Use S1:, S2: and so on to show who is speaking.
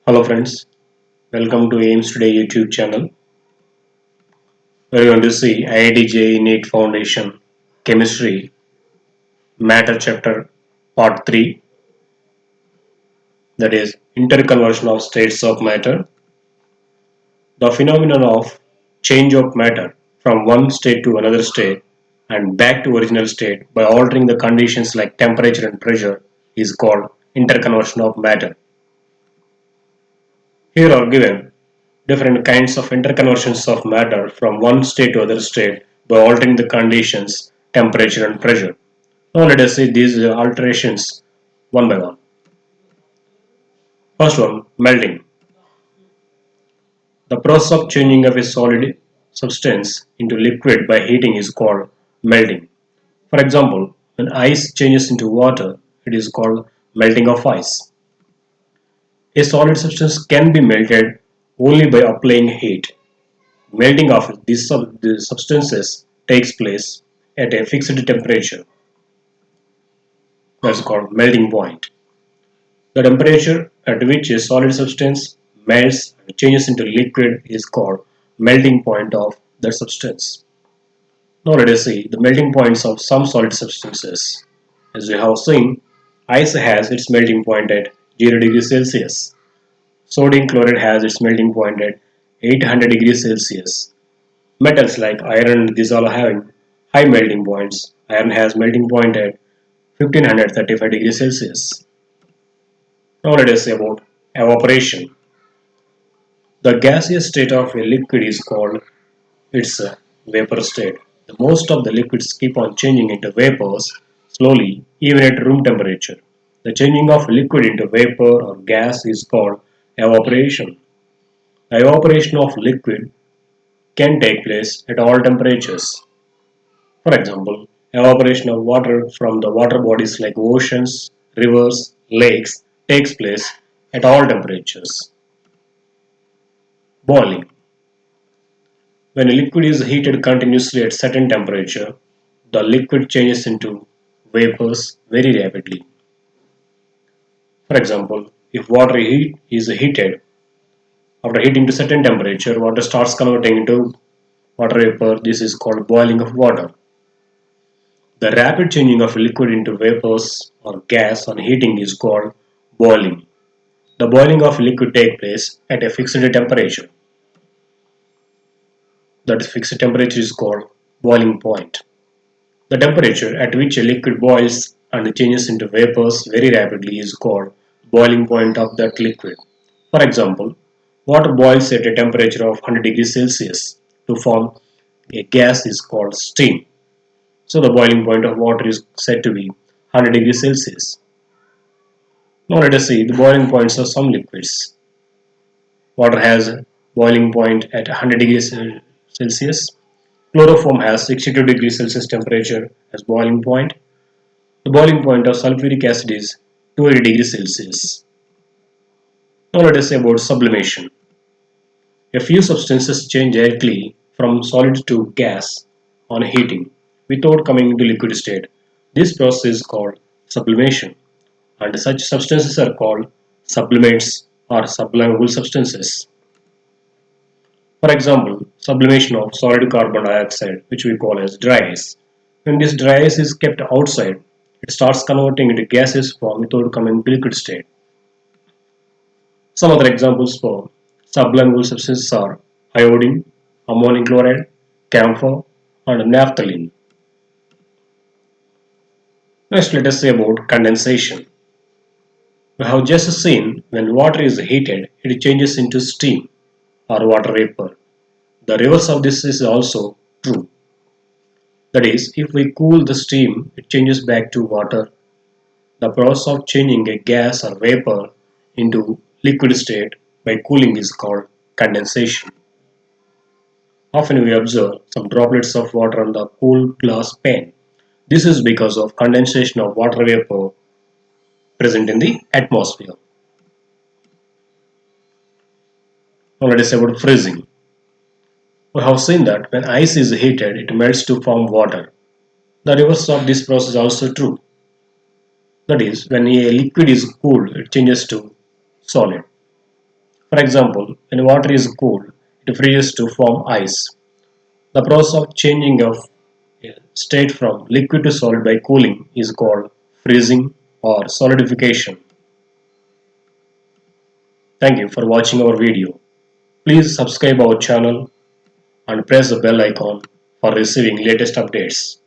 S1: Hello friends, welcome to Aims Today YouTube channel. We're going to see IIT-JEE NEET Foundation Chemistry Matter Chapter Part 3, that is Interconversion of States of Matter. The phenomenon of change of matter from one state to another state and back to original state by altering the conditions like temperature and pressure is called interconversion of matter. Here are given different kinds of interconversions of matter from one state to other state by altering the conditions, temperature and pressure. Now let us see these alterations one by one. First one, melting. The process of changing of a solid substance into liquid by heating is called melting. For example, when ice changes into water, it is called melting of ice. A solid substance can be melted only by applying heat. Melting of these substances takes place at a fixed temperature. That's called melting point. The temperature at which a solid substance melts and changes into liquid is called melting point of that substance. Now let us see the melting points of some solid substances. As we have seen, ice has its melting point at 0 degrees Celsius. Sodium chloride has its melting point at 800 degrees Celsius. Metals like iron, these all having high melting points. Iron has melting point at 1535 degrees Celsius. Now let us say about evaporation. The gaseous state of a liquid is called its vapor state. The most of the liquids keep on changing into vapors slowly even at room temperature. The changing of liquid into vapor or gas is called evaporation. The evaporation of liquid can take place at all temperatures. For example, evaporation of water from the water bodies like oceans, rivers, lakes takes place at all temperatures. Boiling. When a liquid is heated continuously at certain temperature, the liquid changes into vapors very rapidly. For example, if water is heated, after heating to certain temperature, water starts converting into water vapor. This is called boiling of water. The rapid changing of liquid into vapors or gas on heating is called boiling. The boiling of liquid takes place at a fixed temperature. That fixed temperature is called boiling point. The temperature at which a liquid boils and changes into vapors very rapidly is called boiling point of that liquid. For example, water boils at a temperature of 100 degrees Celsius to form a gas is called steam. So the boiling point of water is said to be 100 degrees Celsius. Now let us see the boiling points of some liquids. Water has boiling point at 100 degrees Celsius. Chloroform has 62 degrees Celsius temperature as boiling point. The boiling point of sulfuric acid is 280 degrees Celsius. Now let us say about sublimation. A few substances change directly from solid to gas on heating without coming into liquid state. This process is called sublimation, and such substances are called sublimates or sublimable substances. For example, sublimation of solid carbon dioxide, which we call as dry ice. When this dry ice is kept outside, it starts converting into gaseous form without coming to liquid state. Some other examples for sublimable substances are iodine, ammonium chloride, camphor, and naphthalene. Next, let us say about condensation. We have just seen when water is heated, it changes into steam or water vapor. The reverse of this is also true. That is, if we cool the steam, it changes back to water. The process of changing a gas or vapor into liquid state by cooling is called condensation. Often we observe some droplets of water on the cool glass pane. This is because of condensation of water vapor present in the atmosphere. Now let us say about freezing. We have seen that when ice is heated, it melts to form water. The reverse of this process is also true. That is, when a liquid is cooled, it changes to solid. For example, when water is cooled, it freezes to form ice. The process of changing of a state from liquid to solid by cooling is called freezing or solidification. Thank you for watching our video. Please subscribe our channel and press the bell icon for receiving latest updates.